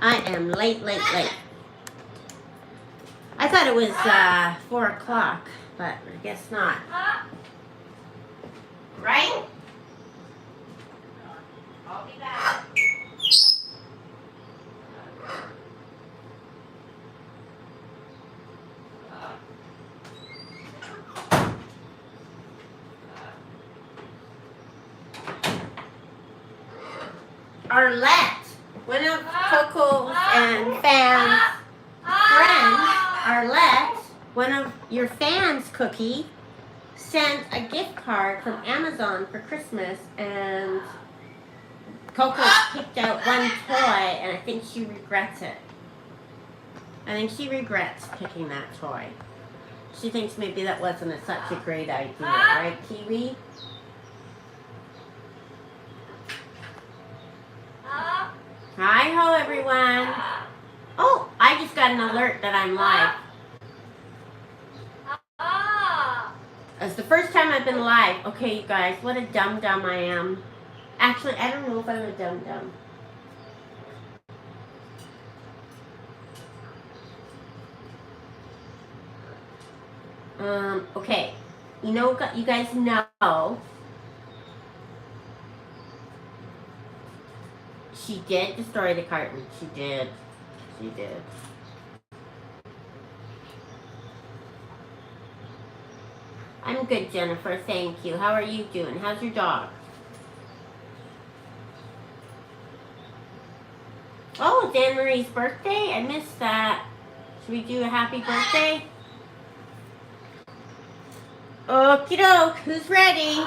I am late. I thought it was 4 o'clock, but I guess not. Right? I'll be back. Arlette, one of Coco's and Fan's friends, Arlette, one of your fans, Cookie, sent a gift card from Amazon for Christmas, and Coco picked out one toy, and I think she regrets it. I think she regrets picking that toy. She thinks maybe that wasn't such a great idea, right, Kiwi? Hi-ho, everyone. Oh, I just got an alert that I'm live. It's the first time I've been live. Okay, you guys, what a dum-dum I am. Actually, I don't know if I'm a dum-dum. Okay. You guys know she did destroy the carton. She did. I'm good, Jennifer. Thank you. How are you doing? How's your dog? Oh, it's Anne-Marie's birthday? I missed that. Should we do a happy birthday? Okie doke. Who's ready?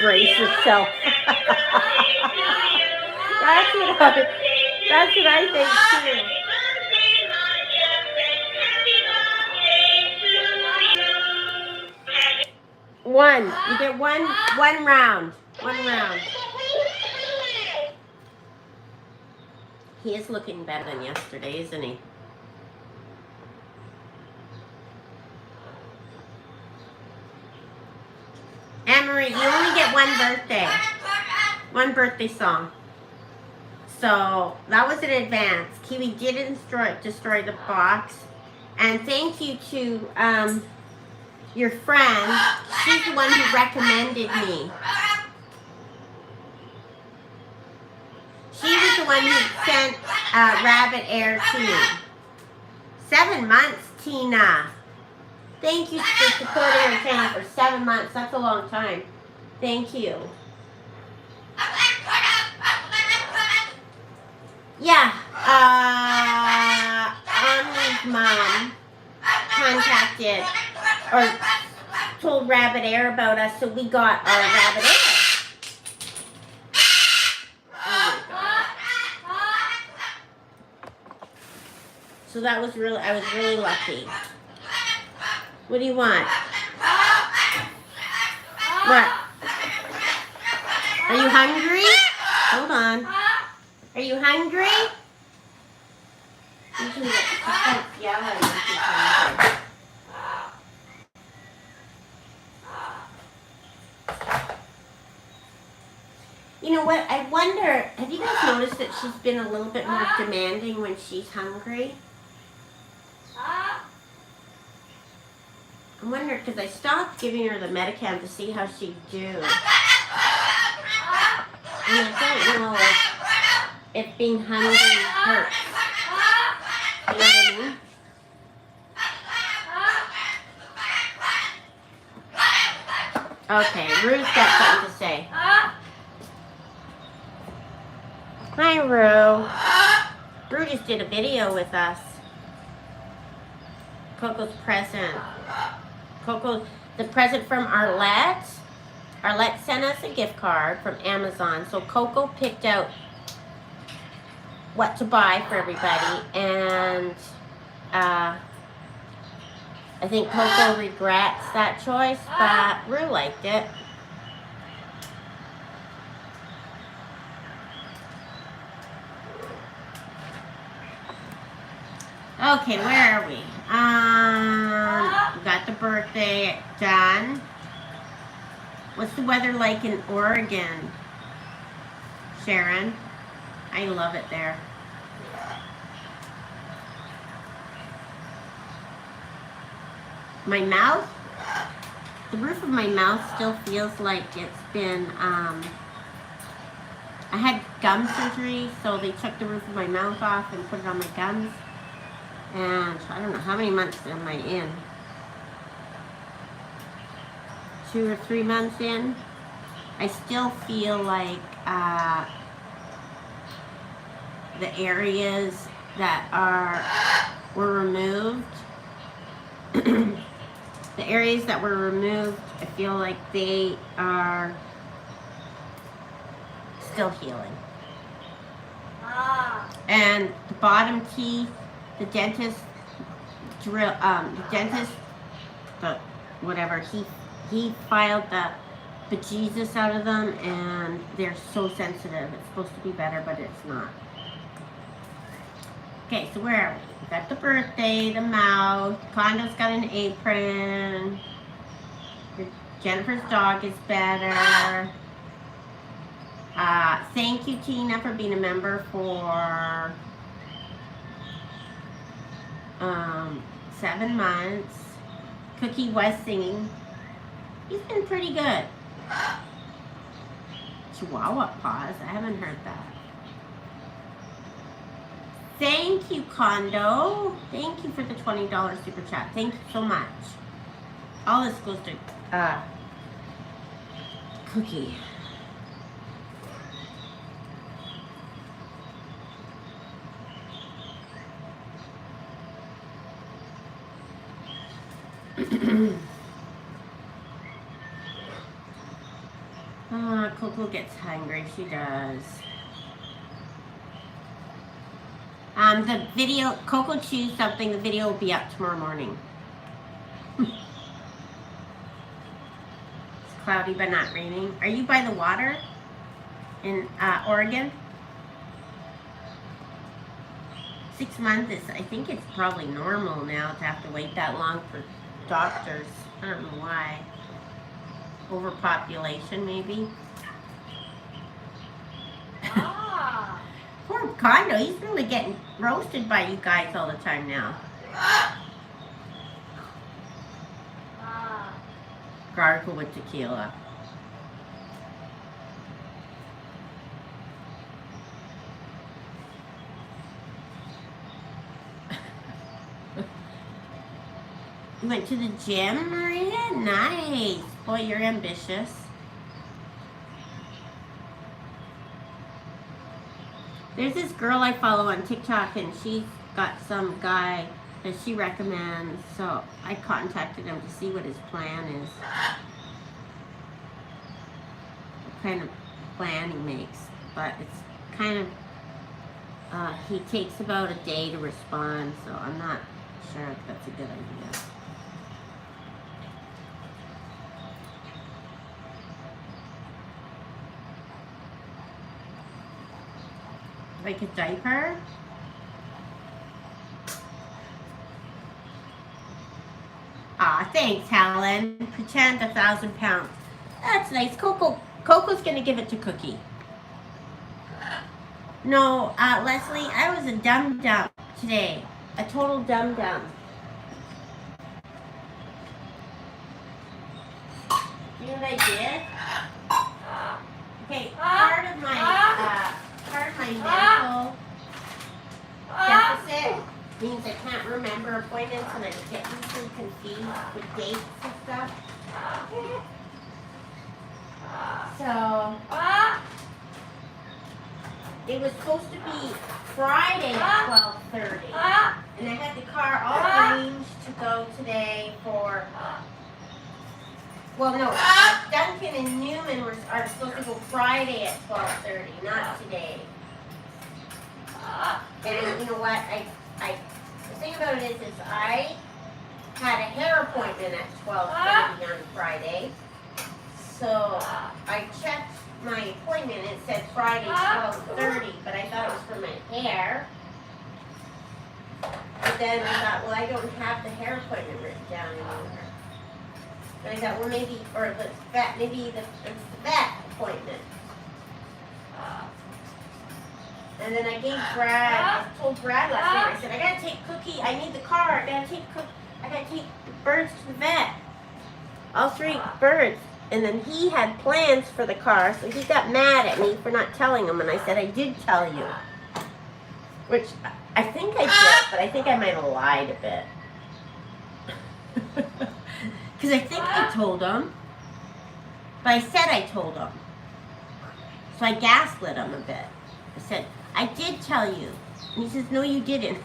Brace yourself. That's what I think too. One. You get one round. One round. He is looking better than yesterday, isn't he? Anne-Marie, you only get one birthday. One birthday song. So that was in advance. Kiwi did destroy the box. And thank you to your friend. She's the one who recommended me. She was the one who sent Rabbit Air to me. 7 months, Tina. Thank you for supporting our channel for 7 months. That's a long time. Thank you. Yeah. Omni's mom contacted or told Rabbit Air about us, so we got our Rabbit Air. Oh my God. So that was really, I was really lucky. What do you want? What? Are you hungry? Hold on. Are you hungry? Usually that's yelling when she's hungry. You know what? I wonder, have you guys noticed that she's been a little bit more demanding when she's hungry? I wonder, because I stopped giving her the Medicam to see how she'd do. And I don't know if being hungry hurts. You know what I mean? Okay, Rue's got something to say. Hi, Rue. Rue just did a video with us. Coco's present. The present from Arlette. Arlette sent us a gift card from Amazon. So Coco picked out what to buy for everybody. And I think Coco regrets that choice, but Rue liked it. Okay, where are we? We got the birthday done. What's the weather like in Oregon, Sharon? I love it there. My mouth, the roof of my mouth still feels like it's been, I had gum surgery, so they took the roof of my mouth off and put it on my gums. And I don't know, how many months am I in? 2 or 3 months in. I still feel like the areas that were removed, the areas that were removed, I feel like they are still healing. And the bottom teeth, the dentist he filed the bejesus out of them, and they're so sensitive. It's supposed to be better, but it's not. Okay, so where are we? We got the birthday, the mouth, Condo's got an apron, Jennifer's dog is better. Thank you, Tina, for being a member for 7 months. Cookie was singing. He's been pretty good. Chihuahua paws. I haven't heard that. Thank you, Condo. Thank you for the $20 super chat. Thank you so much. All this goes to Cookie. Coco gets hungry. She does. The video, Coco choose something. The video will be up tomorrow morning. It's cloudy but not raining. Are you by the water in Oregon? 6 months is, I think it's probably normal now to have to wait that long for doctors. I don't know why. Overpopulation, maybe. Poor Condo, he's really getting roasted by you guys all the time now. Gargle with tequila. You went to the gym, Maria? Nice. Boy, you're ambitious. There's this girl I follow on TikTok, and she's got some guy that she recommends, so I contacted him to see what his plan is. What kind of plan he makes. But it's kind of, he takes about a day to respond, so I'm not sure if that's a good idea. Like a diaper? Aw, thanks, Helen. Pretend 1,000 pounds. That's nice. Coco's gonna give it to Cookie. No, Leslie, I was a dum-dum today. A total dum-dum. You know what I did? Okay, part of my mental deficit means I can't remember appointments, and I get easily confused with dates and stuff. So, it was supposed to be Friday at 12:30, and I had the car all arranged to go today for, well, no, Duncan and Newman are supposed to go Friday at 12:30, not today. And you know what? The thing about it is I had a hair appointment at 12:30 on Friday. So I checked my appointment. It said Friday 12:30, but I thought it was for my hair. But then I thought, well, I don't have the hair appointment written down anymore. But I thought, well, maybe, or the vet, maybe it's the vet appointment. And then I gave Brad, I told Brad last night, I said, I gotta take Cookie, I need the car, I gotta take the birds to the vet. All 3 birds. And then he had plans for the car, so he got mad at me for not telling him, and I said, I did tell you. Which, I think I did, but I think I might have lied a bit. Because I think I told him, but I said I told him. So I gaslit him a bit. I said, I did tell you. And he says, no, you didn't.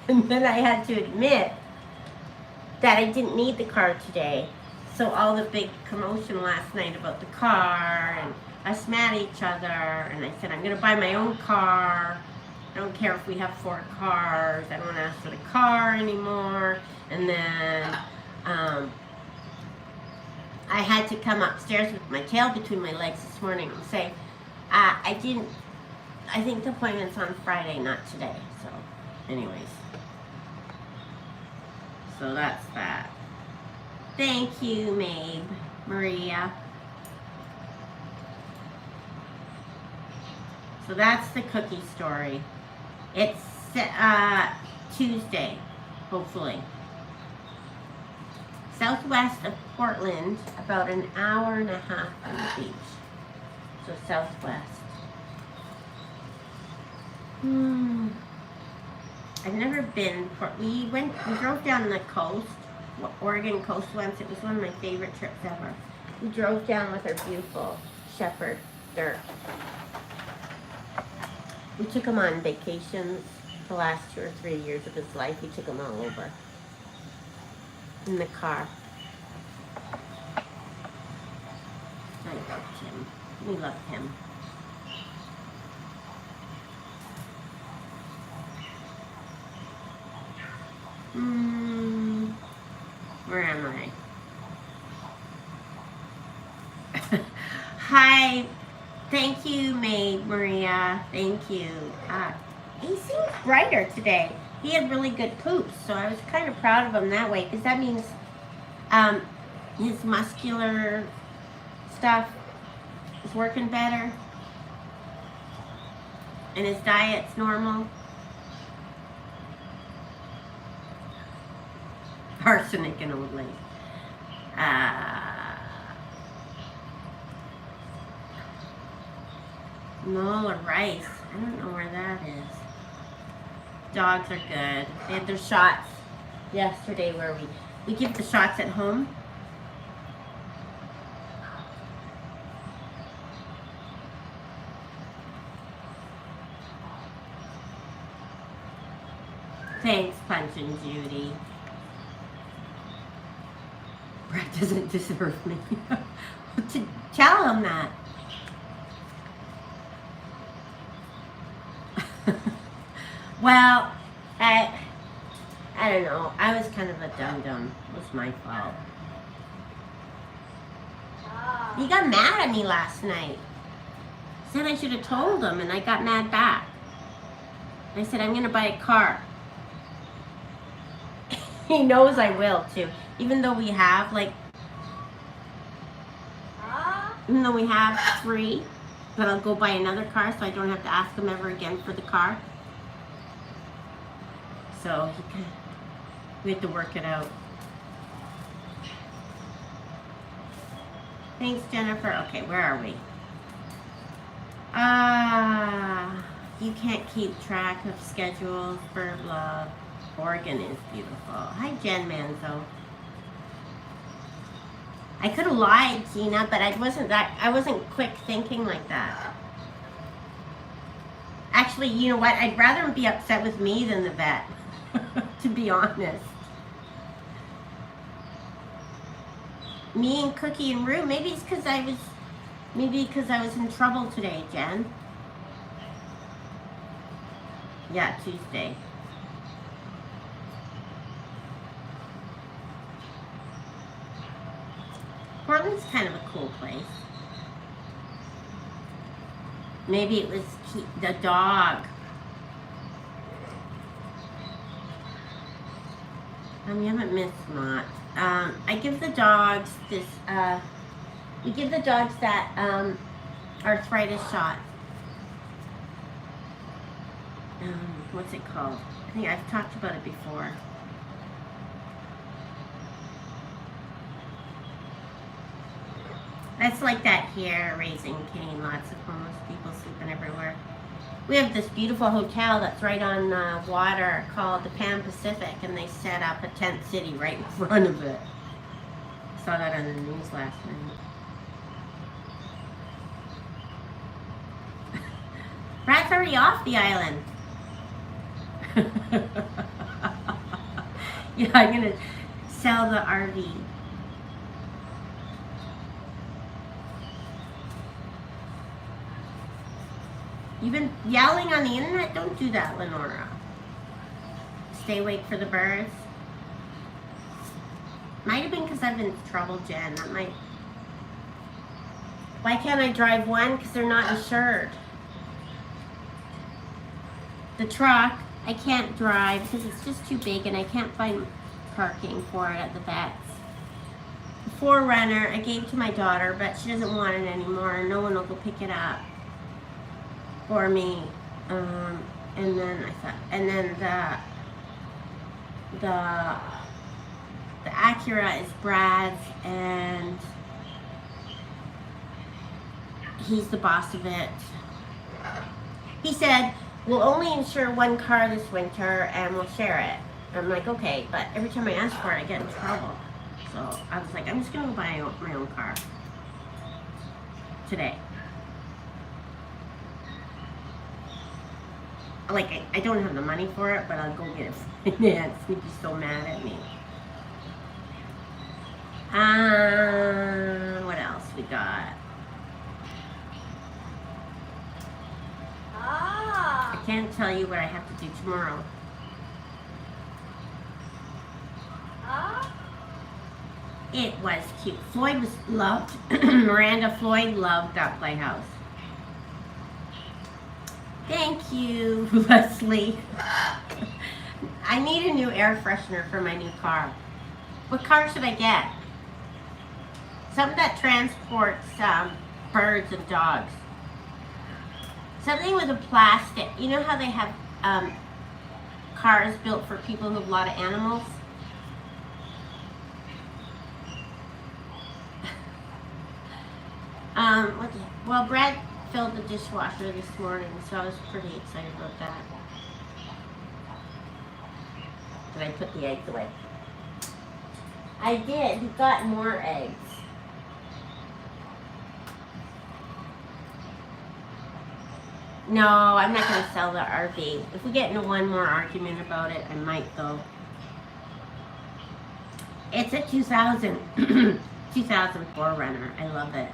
And then I had to admit that I didn't need the car today. So all the big commotion last night about the car and us mad at each other. And I said, I'm going to buy my own car. I don't care if we have 4 cars. I don't want to ask for the car anymore. And then I had to come upstairs with my tail between my legs this morning and say, I think the appointment's on Friday, not today. So, anyways. So that's that. Thank you, Maria. So that's the cookie story. It's Tuesday, hopefully. Southwest of Portland, about an hour and a half from the beach. So southwest. I've never been. We drove down the coast, Oregon coast once. It was one of my favorite trips ever. We drove down with our beautiful shepherd, Dirk. We took him on vacations the last 2 or 3 years of his life. We took him all over in the car. I loved him. We loved him. Where am I? Hi. Thank you, Maria. Thank you. He seems brighter today. He had really good poops, so I was kind of proud of him that way, because that means his muscular stuff is working better, and his diet's normal. Arsenic and old lace. Nola rice. I don't know where that is. Dogs are good. They had their shots yesterday where we give the shots at home. Thanks, Punch and Judy. Brett doesn't deserve me. To tell him that. Well, I don't know. I was kind of a dum-dum. It was my fault. He got mad at me last night. Said I should have told him, and I got mad back. I said, I'm going to buy a car. He knows I will, too. Even though we have, even though we have 3, but I'll go buy another car so I don't have to ask him ever again for the car. So we have to work it out. Thanks, Jennifer. Okay, where are we? You can't keep track of schedules. Bird love. Oregon is beautiful. Hi, Jen Manzo. I could have lied, Gina, but I wasn't quick thinking like that. Actually, you know what? I'd rather him be upset with me than the vet, to be honest. Me and Cookie and Rue, maybe because I was in trouble today, Jen. Yeah, Tuesday. Portland's kind of a cool place. Maybe it was the dog. You haven't missed much. I give the dogs this, we give the dogs that arthritis shot. What's it called? I think I've talked about it before. That's like that here, Raising Cane. Lots of homeless people sleeping everywhere. We have this beautiful hotel that's right on water called the Pan Pacific, and they set up a tent city right in front of it. Saw that on the news last night. Brad's already off the island. Yeah, I'm gonna sell the RV. You've been yelling on the internet? Don't do that, Lenora. Stay awake for the birds. Might have been because I've been in trouble, Jen. That might. Why can't I drive one? Because they're not insured. The truck, I can't drive because it's just too big and I can't find parking for it at the vets. The 4Runner, I gave to my daughter, but she doesn't want it anymore. No one will go pick it up for me. And then I thought, and then the Acura is Brad's, and he's the boss of it. He said, we'll only insure one car this winter and we'll share it. I'm like, okay, but every time I ask for it, I get in trouble. So I was like, I'm just gonna go buy my own car today. Like, I don't have the money for it, but I'll go get it financed. He'd be so mad at me. What else we got? I can't tell you what I have to do tomorrow. It was cute. Floyd was loved. Miranda Floyd loved that playhouse. Thank you, Leslie. I need a new air freshener for my new car. What car should I get? Something that transports birds and dogs. Something with a plastic. You know how they have cars built for people who have a lot of animals? Well, Brad filled the dishwasher this morning, so I was pretty excited about that. Did I put the eggs away? I did. He got more eggs. No, I'm not going to sell the RV. If we get into one more argument about it, I might though. It's a 2004 Runner. I love it.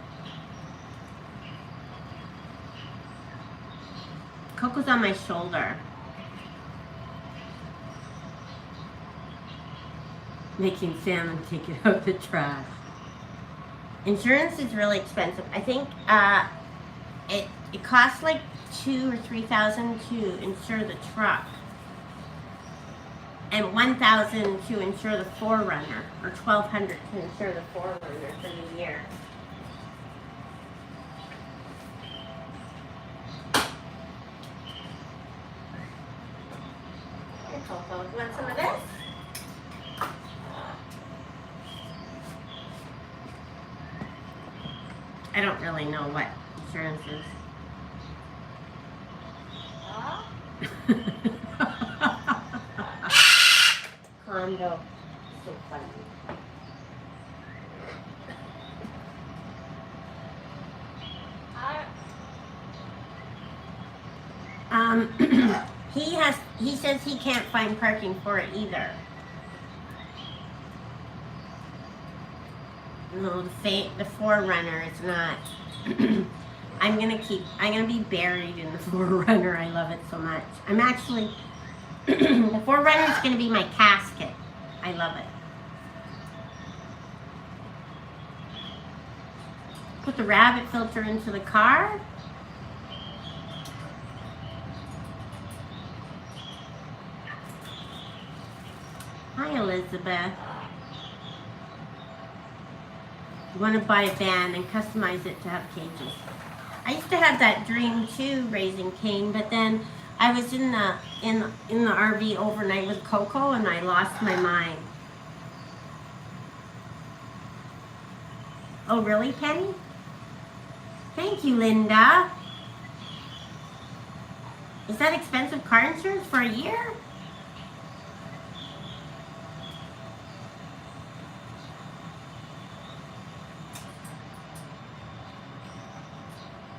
Coco's on my shoulder. Making salmon take it out the trash. Insurance is really expensive. I think it costs like $2,000 or $3,000 to insure the truck, and $1,000 to insure the 4Runner, or $1,200 to insure the 4Runner for the year. Here, Coco, you want some of this? I don't really know what insurance is. Condo. So funny. He says he can't find parking for it either. No, the 4Runner is not. I'm gonna be buried in the 4Runner. I love it so much. I'm actually, the 4Runner is gonna be my casket. I love it. Put the rabbit filter into the car. Hi, Elizabeth. You want to buy a van and customize it to have cages. I used to have that dream too, raising Kane, but then I was in the RV overnight with Coco and I lost my mind. Oh, really, Penny? Thank you, Linda. Is that expensive car insurance for a year?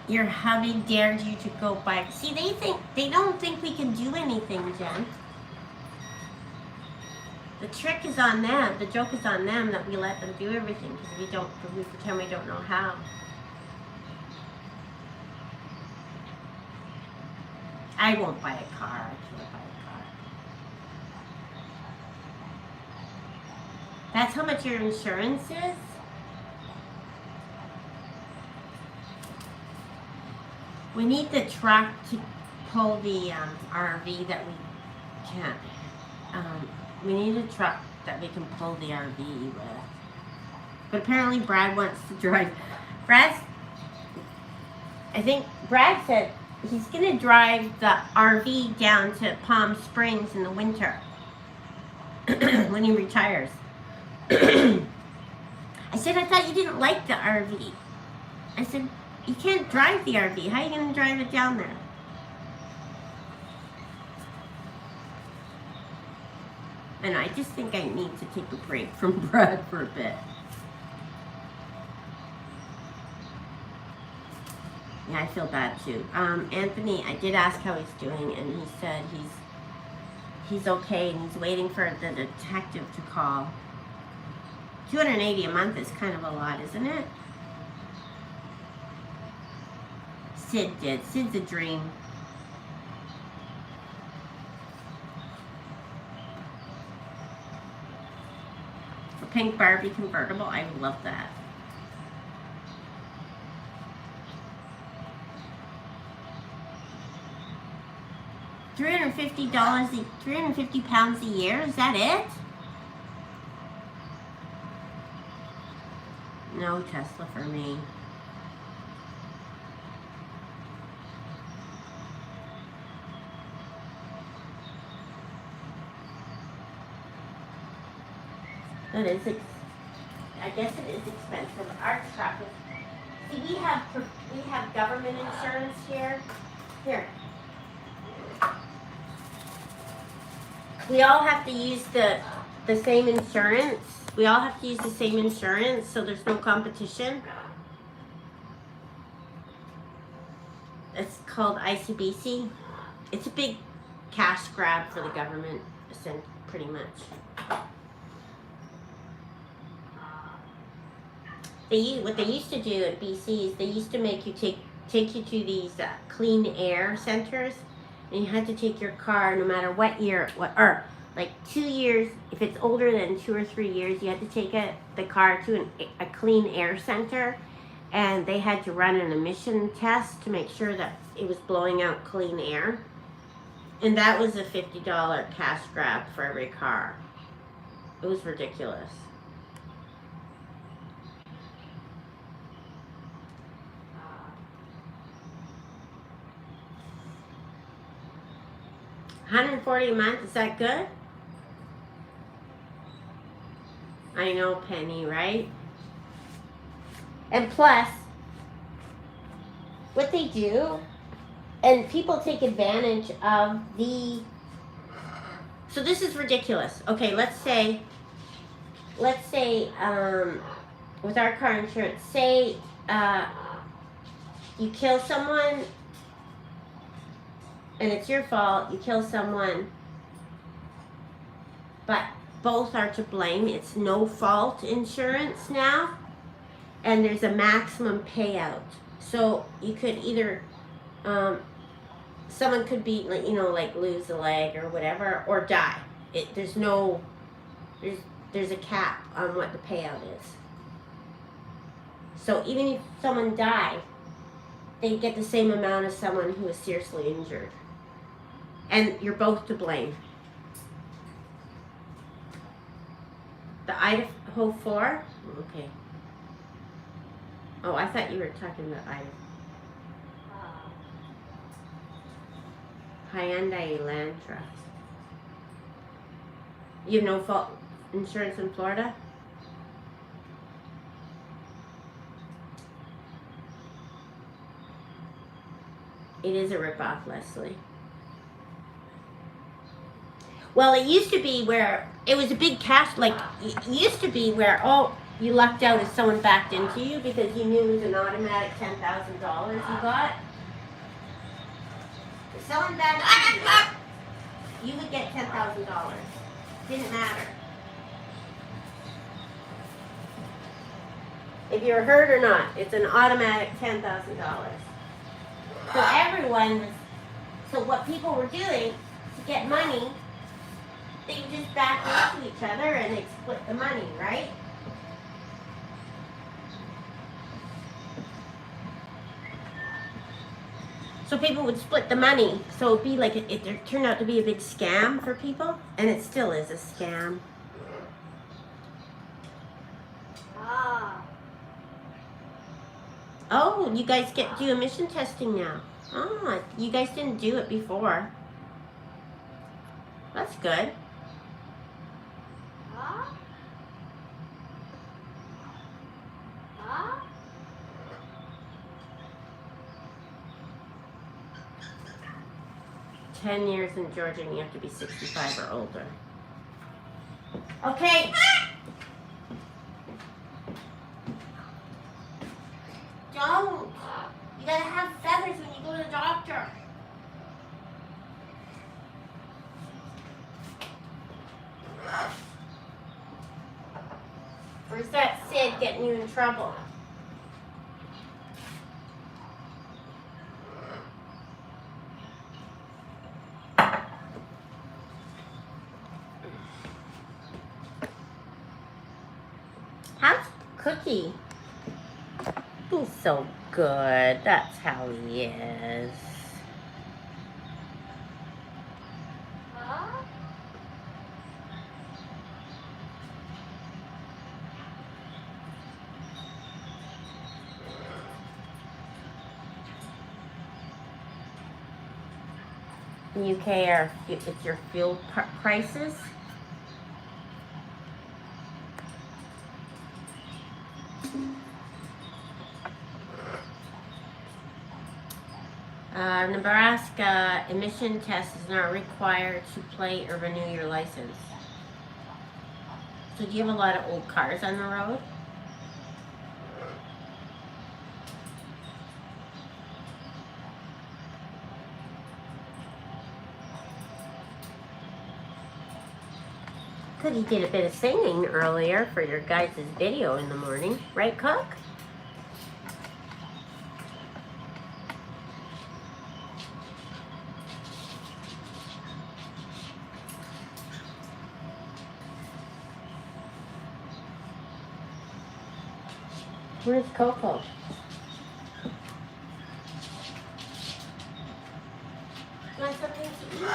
Your hubby dared you to go bike. See, they don't think we can do anything, Jen. The trick is on them. The joke is on them that we let them do everything because we pretend we don't know how. I won't buy a car. I can't buy a car. That's how much your insurance is? We need the truck to pull the RV that we can't. We need a truck that we can pull the RV with. But apparently Brad wants to drive. I think Brad said he's going to drive the RV down to Palm Springs in the winter when he retires. I said, I thought you didn't like the RV. I said, you can't drive the RV. How are you going to drive it down there? And I just think I need to take a break from Brad for a bit. Yeah, I feel bad too. Anthony, I did ask how he's doing, and he said he's okay, and he's waiting for the detective to call. $280 a month is kind of a lot, isn't it? Sid did. Sid's a dream. A pink Barbie convertible. I would love that. $350, 350 pounds a year. Is that it? No Tesla for me. It is. I guess it is expensive. Our truck is. See, we have government insurance here. Here. We all have to use the same insurance. We all have to use the same insurance, so there's no competition. It's called ICBC. It's a big cash grab for the government, pretty much. What they used to do at BC is they used to make you take you to these clean air centers, and you had to take your car no matter what year, or like 2 years. If it's older than 2 or 3 years, you had to take the car to a clean air center, and they had to run an emission test to make sure that it was blowing out clean air. And that was a $50 cash grab for every car. It was ridiculous. $140 a month, is that good? I know, Penny, right? And plus, what they do, and people take advantage of so this is ridiculous. Okay, let's say, with our car insurance, say you kill someone, and it's your fault, you kill someone, but both are to blame. It's no fault insurance now, and there's a maximum payout. So you could either, someone could be like lose a leg or whatever, or die. There's a cap on what the payout is. So even if someone died, they get the same amount as someone who is seriously injured. And you're both to blame. The Idaho 4? Okay. Oh, I thought you were talking about Idaho. Hyundai Elantra. You have no fault insurance in Florida? It is a ripoff, Leslie. Well, it used to be where it was a big cash, like, it used to be where, oh, you lucked out if someone backed into you because you knew it was an automatic $10,000 you got. If someone backed into you, you would get $10,000. Didn't matter. If you're hurt or not, it's an automatic $10,000. So everyone was, so what people were doing to get money, they would just back into each other and they'd split the money, right? So people would split the money. So it'd be like, it turned out to be a big scam for people, and it still is a scam. Oh, you guys do emission testing now. Oh, you guys didn't do it before. That's good. 10 years in Georgia and you have to be 65 or older. Okay. Don't. You gotta have feathers when you go to the doctor. Or is that Sid getting you in trouble? How's Cookie? He's so good. That's how he is. UK it's your fuel prices. Nebraska emission test is not required to plate or renew your license. So do you have a lot of old cars on the road? Cookie did a bit of singing earlier for your guys' video in the morning, right, Cook? Where's Coco? Want something to eat?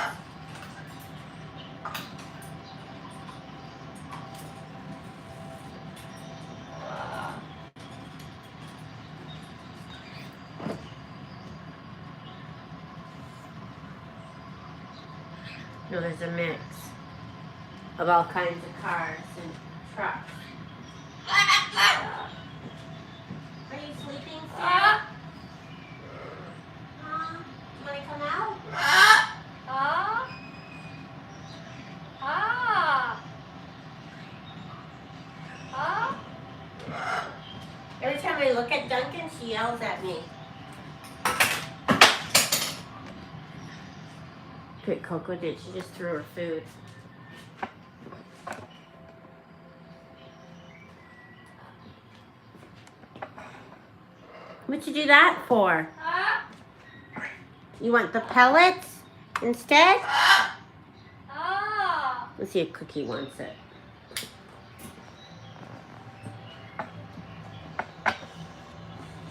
No, there's a mix of all kinds of cars and trucks. Are you sleeping, Sarah? You want to come out? Every time I look at Duncan, she yells at me. Good Coco did. She just threw her food. What'd you do that for? You want the pellets instead? Let's see if Cookie wants it.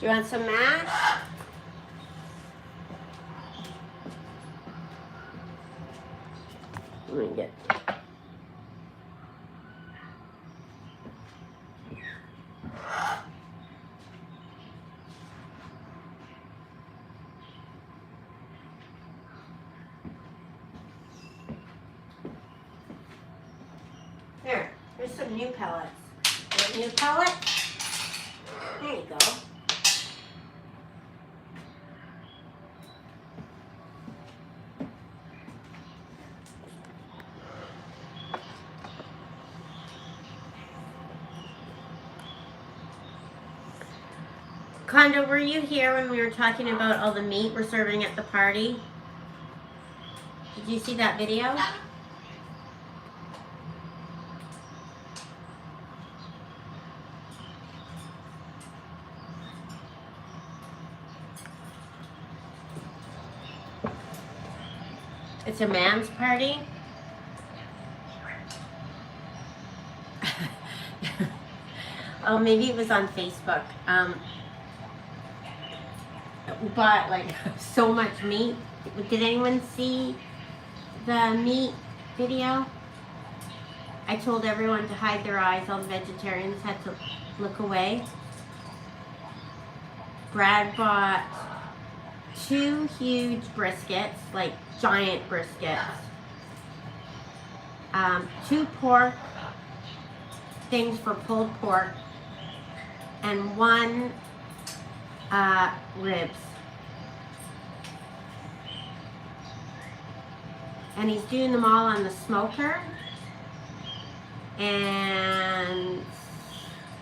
Do you want some mash? Let me get. Here's some new pellets. Want new pellet? There you go. Condo, were you here when we were talking about all the meat we're serving at the party? Did you see that video? It's a man's party. Oh, maybe it was on Facebook. We bought like so much meat. Did anyone see the meat video? I told everyone to hide their eyes. All the vegetarians had to look away. Brad bought 2 huge briskets, like giant briskets. 2 pork things for pulled pork, and 1 ribs. And he's doing them all on the smoker, and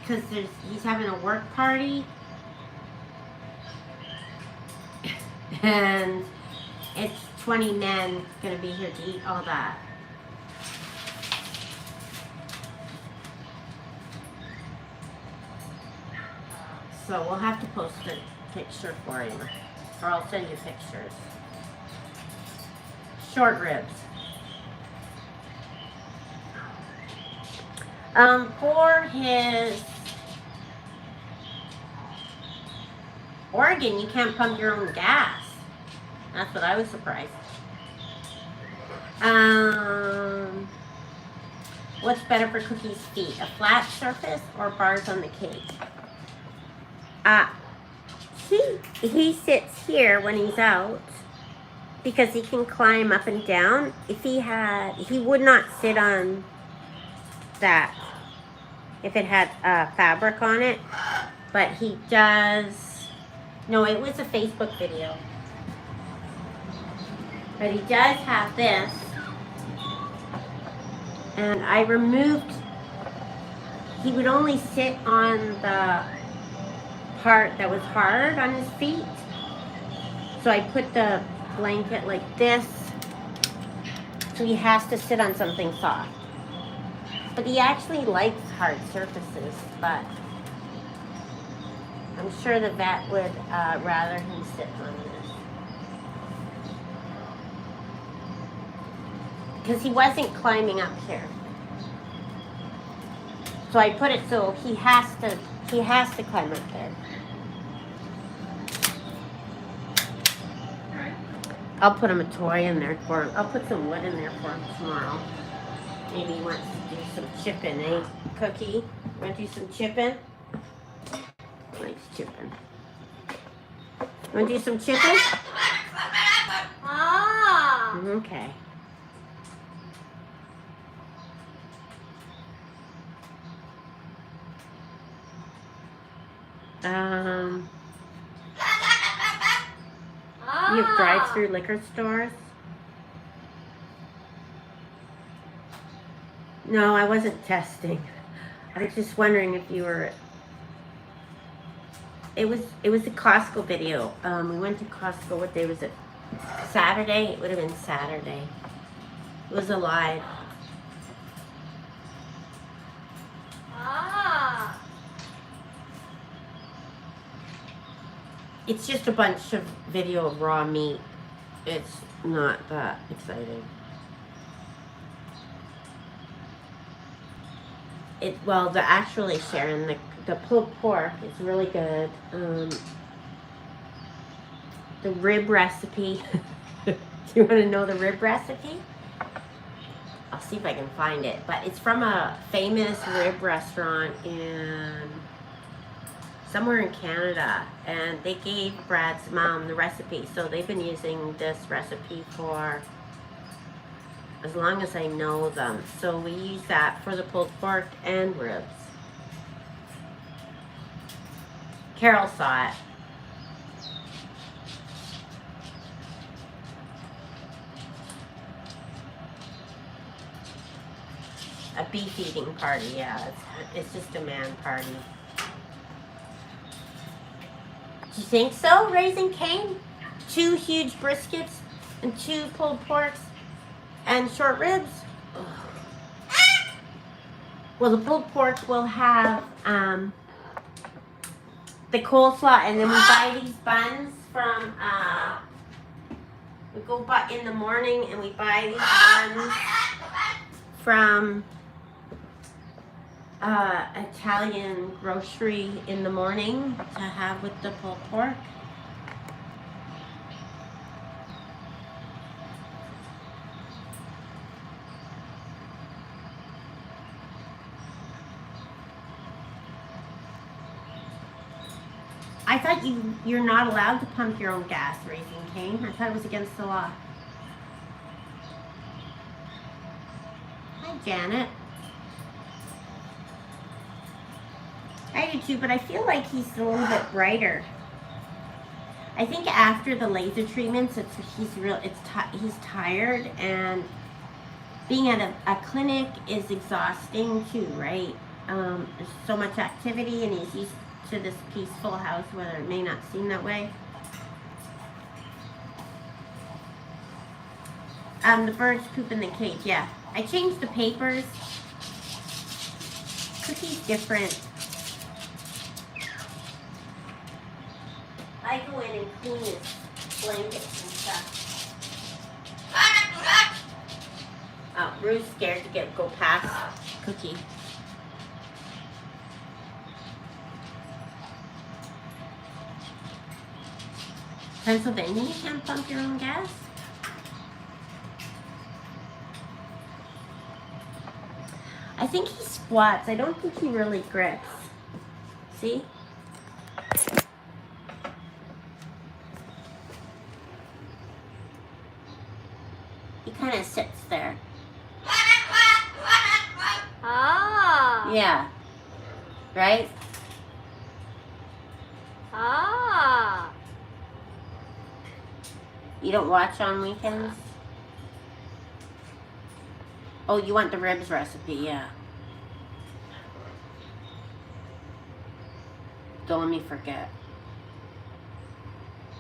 because he's having a work party, and it's 20 men gonna be here to eat all that. So we'll have to post a picture for you, or I'll send you pictures. Short ribs. For his Oregon, you can't pump your own gas. That's what I was surprised. What's better for Cookie's feet, a flat surface or bars on the cake? He sits here when he's out because he can climb up and down. If he would not sit on that if it had fabric on it, but he does. No, it was a Facebook video, but he does have this, and I removed. He would only sit on the part that was hard on his feet, so I put the blanket like this, so he has to sit on something soft. But he actually likes hard surfaces, but I'm sure the vet would rather him sit on this, because he wasn't climbing up here. So I put it so he has to climb up there. I'll put him a toy in there for him. I'll put some wood in there for him tomorrow. Maybe he wants to do some chipping, eh? Cookie, want to do some chipping? Likes chipping. Want to do some chipping? Ah. Okay. You have drive-through liquor stores? No, I wasn't testing. I was just wondering if you were. It was a Costco video. We went to Costco. What day was it? Saturday? It would have been Saturday. It was a live. Ah. It's just a bunch of video of raw meat. It's not that exciting. Well, they're actually sharing the the pulled pork is really good. The rib recipe. Do you want to know the rib recipe? I'll see if I can find it. But it's from a famous rib restaurant in somewhere in Canada. And they gave Brad's mom the recipe. So they've been using this recipe for as long as I know them. So we use that for the pulled pork and ribs. Carol saw it. A beef eating party, yeah. It's just a man party. Do you think so, Raising Cane? 2 huge briskets and 2 pulled porks and short ribs? Ugh. Well, the pulled pork will have the coleslaw, and then we buy these buns from, we go in the morning and we buy these buns from Italian grocery in the morning to have with the pulled pork. I thought you're not allowed to pump your own gas, Raising Cane. I thought it was against the law. Hi, Janet. I do too, but I feel like he's a little bit brighter. I think after the laser treatments, he's tired, and being at a clinic is exhausting too, right? There's so much activity, and he's used to this peaceful house, whether it may not seem that way. The birds poop in the cage, yeah. I changed the papers. Cookie's different. I go in and clean his blankets and stuff. Oh, Rue's scared to go past Cookie. Pennsylvania, you can't pump your own gas? I think he squats. I don't think he really grips. See? He kind of sits there. Ah. Yeah. Right? Ah. You don't watch on weekends? Oh, you want the ribs recipe, yeah. Don't let me forget.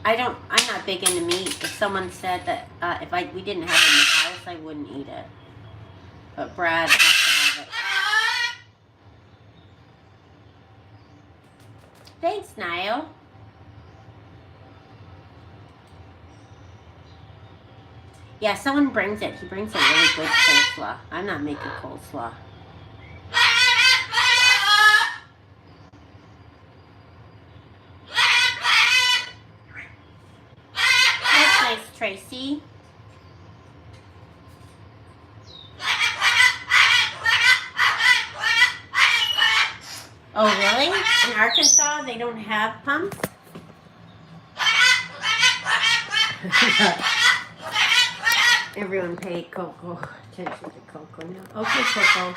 I'm not big into meat. If someone said that if we didn't have it in the house, I wouldn't eat it. But Brad has to have it. Thanks, Niall. Yeah, someone brings it. He brings a really good coleslaw. I'm not making coleslaw. That's nice, Tracy. Oh, really? In Arkansas, they don't have pumps? Everyone paid Coco attention to Coco now. Okay, Coco. You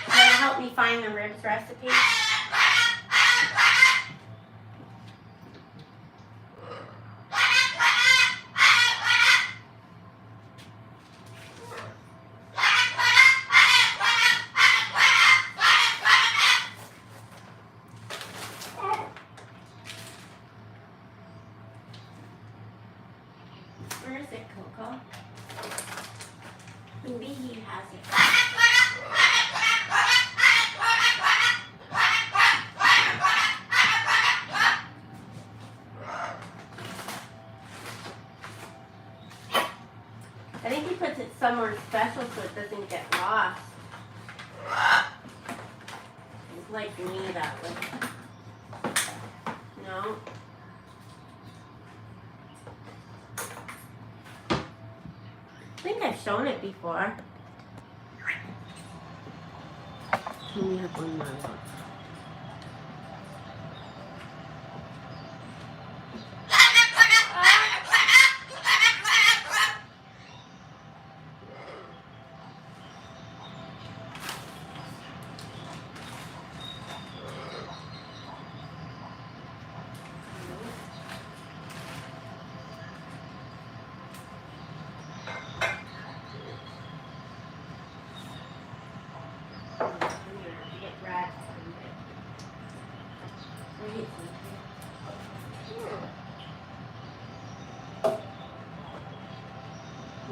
want to help me find the ribs recipe? Where is it, Coco? Maybe he has it. I think he puts it somewhere special so it doesn't get lost. like me that way. No. I think I've shown it before. We have one more.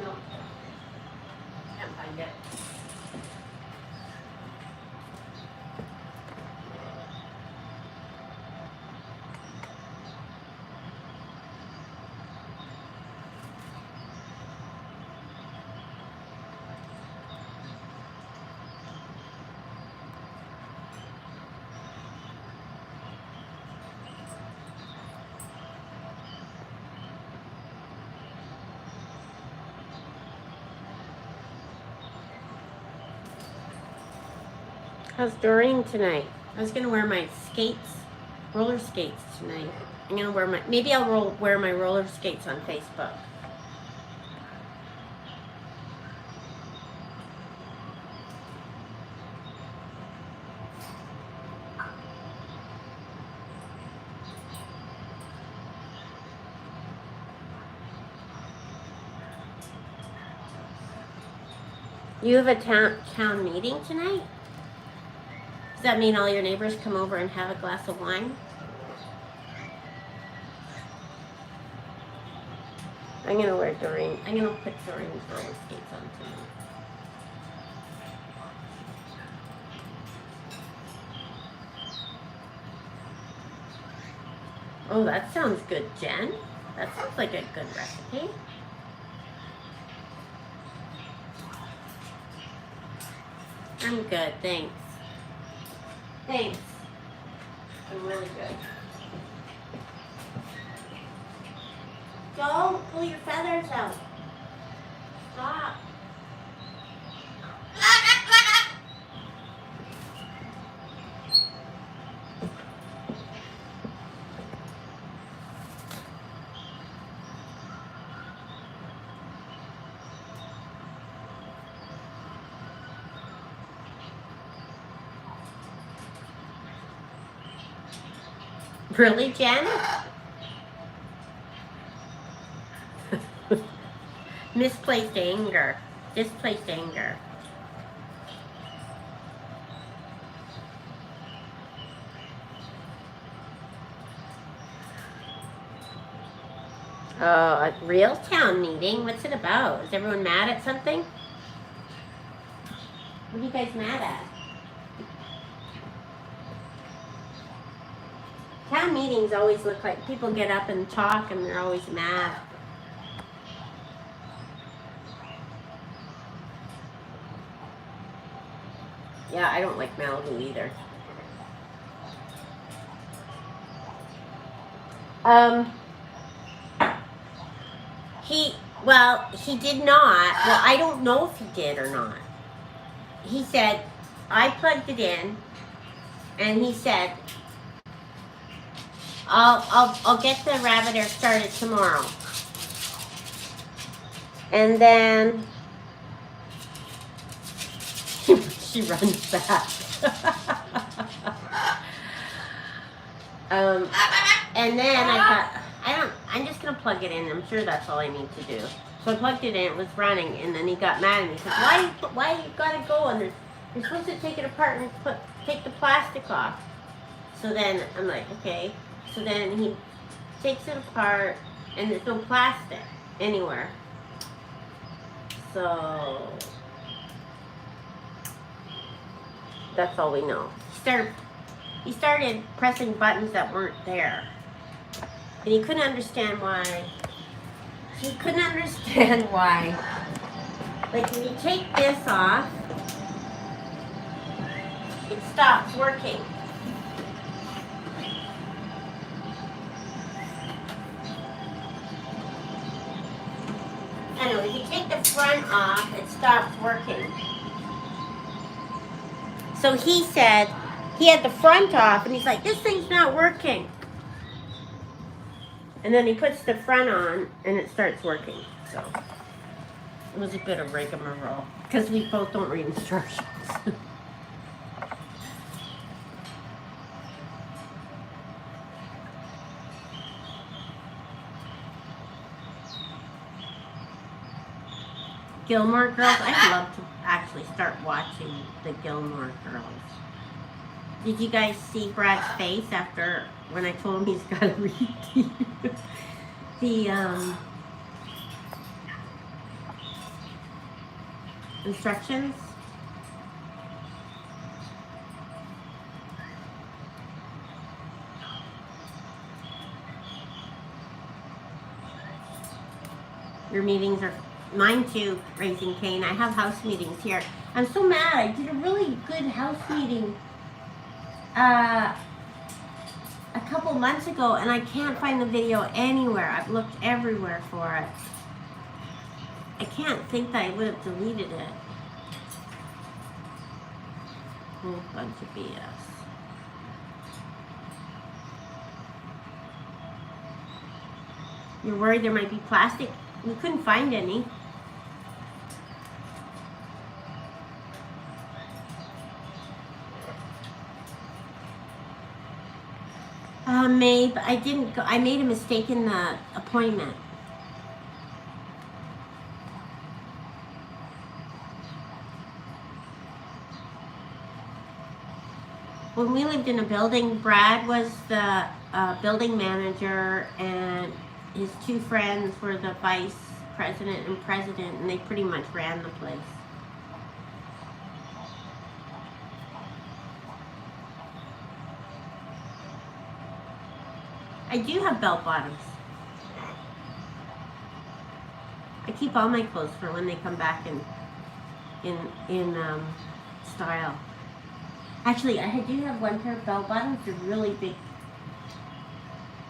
No. Can't find it. How's Doreen tonight? I was gonna wear my skates, roller skates tonight. I'm gonna wear my, maybe I'll wear my roller skates on Facebook. You have a town meeting tonight? Does that mean all your neighbors come over and have a glass of wine? I'm gonna wear Doreen. I'm gonna put Doreen's roller skates on tonight. Oh, that sounds good, Jen. That sounds like a good recipe. I'm good, thanks. Thanks. I'm really good. Don't pull your feathers out. Stop. Really, Jen? Misplaced anger. Displaced anger. Oh, a real town meeting? What's it about? Is everyone mad at something? What are you guys mad at? Town meetings always look like people get up and talk and they're always mad. Yeah, I don't like Malibu either. He did not. Well, I don't know if he did or not. He said, I plugged it in, and he said, I'll get the rabbit air started tomorrow. And then she runs back. And then I thought, I'm just gonna plug it in. I'm sure that's all I need to do. So I plugged it in, it was running, and then he got mad at me. He said, why you gotta go? And you're supposed to take it apart and take the plastic off. So then I'm like, okay. So then he takes it apart, and there's no plastic anywhere. So that's all we know. He started pressing buttons that weren't there. And he couldn't understand why. Like when you take this off, it stops working. Anyway, if you take the front off, it stops working. So he said he had the front off, and he's like, this thing's not working. And then he puts the front on, and it starts working. So it was a bit of rigmarole, because we both don't read instructions. Gilmore Girls? I'd love to actually start watching the Gilmore Girls. Did you guys see Brad's face after when I told him he's got to read the instructions? Your meetings are mine too, Raising Cane. I have house meetings here. I'm so mad. I did a really good house meeting a couple months ago, and I can't find the video anywhere. I've looked everywhere for it. I can't think that I would have deleted it. Whole bunch of BS. You're worried there might be plastic? We couldn't find any. Mabe, I didn't go. I made a mistake in the appointment. When we lived in a building, Brad was the building manager, and his two friends were the vice president and president, and they pretty much ran the place. I do have belt bottoms. I keep all my clothes for when they come back in style. Actually, I do have one pair of bell bottoms. They're really big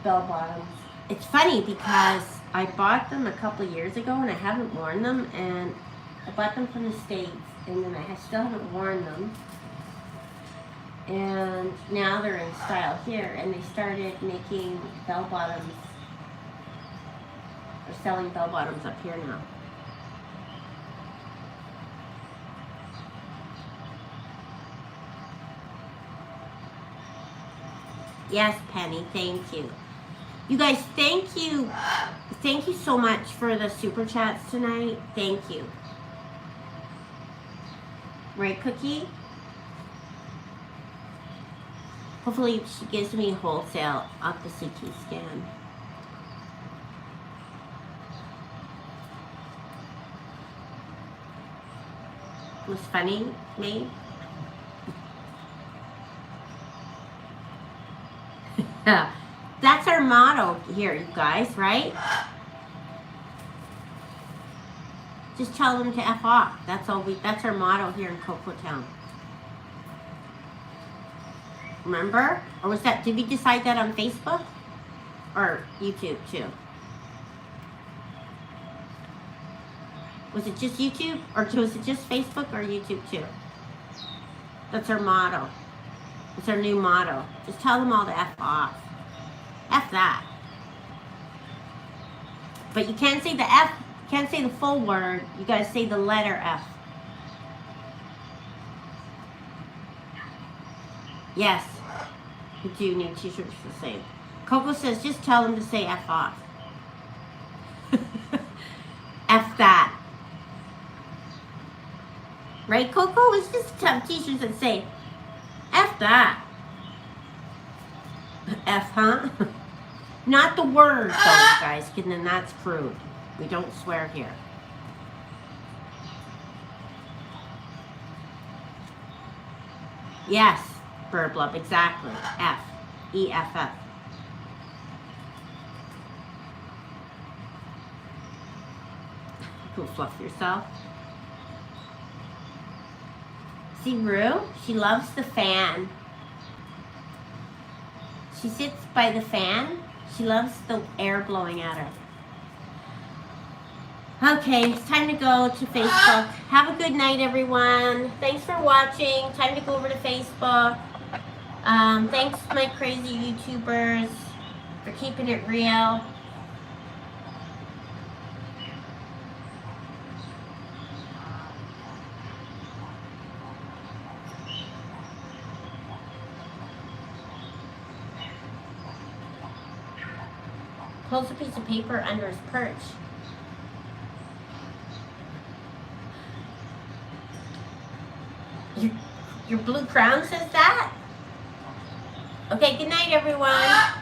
bell bottoms. It's funny because I bought them a couple years ago and I haven't worn them, and I bought them from the States, and then I still haven't worn them. And now they're in style here, and they started making bell bottoms, or selling bell bottoms up here now. Yes, Penny, thank you. You guys, thank you. Thank you so much for the super chats tonight. Thank you. Right, Cookie? Hopefully she gives me wholesale off the CT scan. It was funny, mate. That's our motto here, you guys, right? Just tell them to F off. That's our motto here in Coco Town. Remember? Or was that, did we decide that on Facebook? Or YouTube too? Was it just YouTube? Or was it just Facebook or YouTube too? That's our motto. It's our new motto. Just tell them all to F off. F that. But you can't say the F, you can't say the full word. You gotta say the letter F. Yes. We do need t-shirts the same. Coco says, just tell them to say F off. F that. Right, Coco? It's just have t-shirts that say F that. F, huh? Not the word, though, guys, because then that's crude. We don't swear here. Yes, Burblub, exactly. F. E-F-F. Go fluff yourself. See Rue? She loves the fan. She sits by the fan. She loves the air blowing at her. Okay, it's time to go to Facebook. Have a good night, everyone. Thanks for watching. Time to go over to Facebook. Thanks to my crazy YouTubers for keeping it real. Pulls a piece of paper under his perch. Your blue crown says that? Okay, good night, everyone.